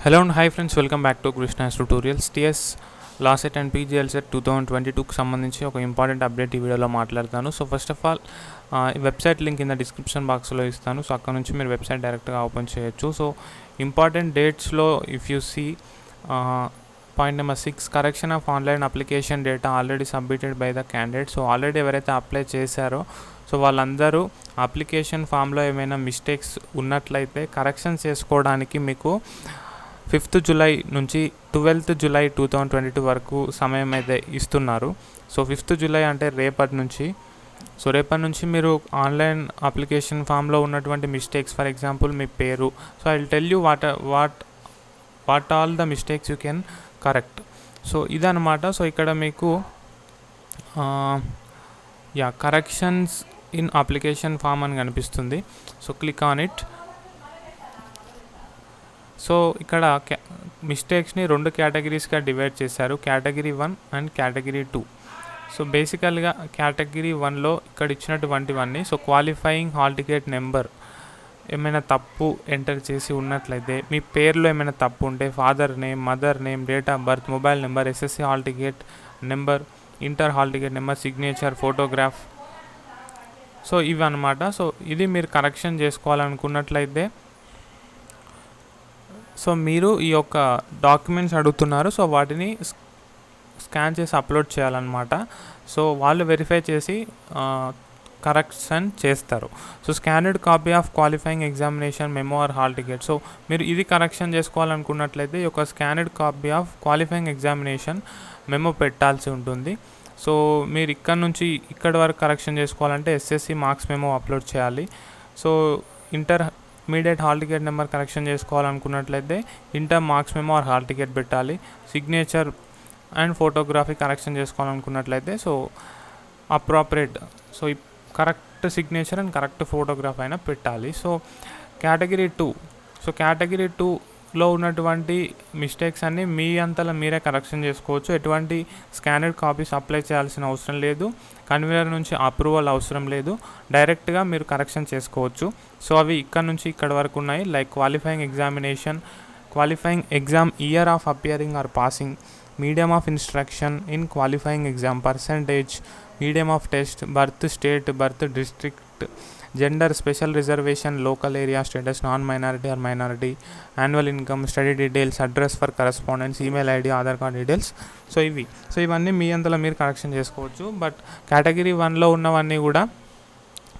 Hello and hi friends, welcome back to KRISHNA'S tutorials. TS Lawcet and PGLCET-2022 కి సంబంధించి ఒక important update ఈ వీడియోలో మాట్లాడతాను. So first of all website link కింద డిస్క్రిప్షన్ బాక్స్లో ఇస్తాను. సో అక్కడ నుంచి మీరు వెబ్సైట్ డైరెక్ట్గా ఓపెన్ చేయొచ్చు. సో ఇంపార్టెంట్ డేట్స్లో if you see point number 6 correction of online application data already submitted by the candidate. So already ఎవరైతే అప్లై చేశారో సో వాళ్ళందరూ అప్లికేషన్ ఫామ్లో ఏమైనా మిస్టేక్స్ ఉన్నట్లయితే కరెక్షన్ చేసుకోవడానికి మీకు 5th జూలై నుంచి 12th జూలై 2022 వరకు సమయం అయితే ఇస్తున్నారు. సో 5th జూలై అంటే రేపటి నుంచి మీరు ఆన్లైన్ అప్లికేషన్ ఫామ్లో ఉన్నటువంటి మిస్టేక్స్, ఫర్ ఎగ్జాంపుల్ మీ పేరు, so I will tell you what all the mistakes you can correct. So ఇదన్నమాట. సో ఇక్కడ మీకు కరెక్షన్స్ ఇన్ అప్లికేషన్ ఫామ్ అని కనిపిస్తుంది. So click on it. So ఇక్కడ మిస్టేక్స్ని 2 కేటగిరీస్గా డివైడ్ చేశారు, కేటగిరీ 1 అండ్ కేటగిరీ 2. సో బేసికల్గా కేటగిరీ 1లో ఇక్కడ ఇచ్చినటువంటివన్నీ, so qualifying hall ticket number ఏమైనా తప్పు ఎంటర్ చేసి ఉన్నట్లయితే, మీ పేరులో ఏమైనా తప్పు ఉంటే, father name, mother name, date of birth, mobile number, SSC hall ticket number, inter hall ticket number, signature, photograph, so ఇవి అన్నమాట. సో ఇది మీరు కరెక్షన్ చేసుకోవాలనుకున్నట్లయితే సో మీరు ఈ యొక్క డాక్యుమెంట్స్ అడుగుతున్నారు, సో వాటిని స్కాన్ చేసి అప్లోడ్ చేయాలన్నమాట. సో వాళ్ళు వెరిఫై చేసి కరెక్షన్ చేస్తారు. So scanned copy of qualifying examination memo or hall ticket. So మీరు ఇది కరెక్షన్ చేసుకోవాలనుకున్నట్లయితే ఈ యొక్క scanned copy of qualifying examination memo పెట్టాల్సి ఉంటుంది. సో మీరు ఇక్కడ నుంచి ఇక్కడి వరకు కరెక్షన్ చేసుకోవాలంటే ఎస్ఎస్సి మార్క్స్ మెమో అప్లోడ్ చేయాలి. So intermediate hall ticket number correction చేసుకోవాలనుకున్నట్లయితే inter marks memo or hall ticket పెట్టాలి. సిగ్నేచర్ అండ్ ఫోటోగ్రఫీ కరెక్షన్ చేసుకోవాలనుకున్నట్లయితే so appropriate, so correct signature and correct photograph అయినా పెట్టాలి. సో కేటగిరీ 2, సో కేటగిరీ 2లో ఉన్నటువంటి mistakes అన్నీ మీ అంతలా మీరే కరెక్షన్ చేసుకోవచ్చు. ఎటువంటి స్కానర్డ్ కాపీస్ అప్లై చేయాల్సిన అవసరం లేదు, కన్వీనర్ నుంచి అప్రూవల్ అవసరం లేదు, డైరెక్ట్గా మీరు కరెక్షన్ చేసుకోవచ్చు. సో అవి ఇక్కడ నుంచి ఇక్కడ వరకు ఉన్నాయి. Like qualifying examination, qualifying exam year of appearing or passing, medium of instruction in qualifying exam, percentage, medium of test, birth state, birth district, gender, special reservation, local area status, non minority or minority, annual income, study details, address for correspondence, email ID, Aadhaar card details. So ఇవన్నీ మీ అంతలో మీరు correction చేసుకోవచ్చు. But category 1లో ఉన్నవన్నీ కూడా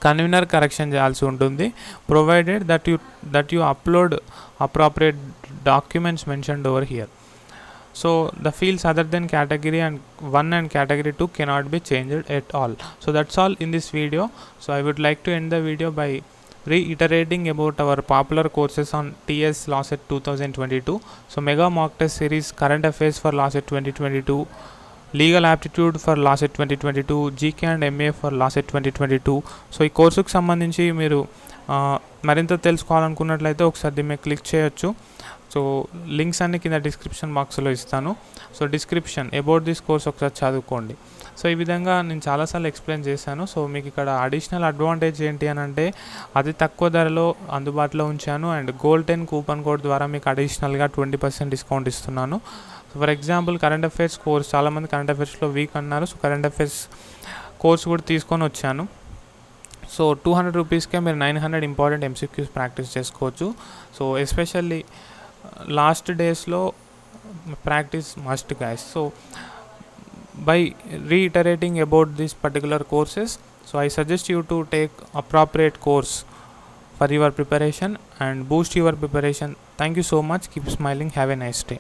convener correction చేయాల్సి ఉంటుంది, provided that you upload appropriate documents mentioned over here. So the fields other than category 1 and category 2 cannot be changed at all. So that's all in this video. So I would like to end the video by reiterating about our popular courses on TS Lawcet 2022. So mega mock test series, current affairs for Lawcet 2022, legal aptitude for Lawcet 2022, GK and MA for Lawcet 2022. So ఈ కోర్సుకు సంబంధించి మీరు మరింత తెలుసుకోవాలనుకున్నట్లయితే ఒకసారి దీని మీద click చేయొచ్చు. So links అన్ని కింద డిస్క్రిప్షన్ బాక్స్లో ఇస్తాను. So description about this course ఒకసారి చదువుకోండి. సో ఈ విధంగా నేను చాలాసార్లు ఎక్స్ప్లెయిన్ చేశాను. సో మీకు ఇక్కడ అడిషనల్ అడ్వాంటేజ్ ఏంటి అని అంటే అతి తక్కువ ధరలో అందుబాటులో ఉంచాను, అండ్ గోల్డ్ 10 కూపన్ కోడ్ ద్వారా మీకు అడిషనల్గా 20% డిస్కౌంట్ ఇస్తున్నాను. So for example current affairs course, చాలామంది కరెంట్ అఫైర్స్లో వీక్ అన్నారు. సో కరెంట్ అఫైర్స్ కోర్స్ కూడా తీసుకొని వచ్చాను. సో 200 రూపీస్కే మీరు 900 ఇంపార్టెంట్ MCQs ప్రాక్టీస్ చేసుకోవచ్చు. సో ఎస్పెషల్లీ లాస్ట్ డేస్లో practice must guys. So by reiterating about these particular courses, so I suggest you to take appropriate course for your preparation and boost your preparation. Thank you so much. Keep smiling. Have a nice day.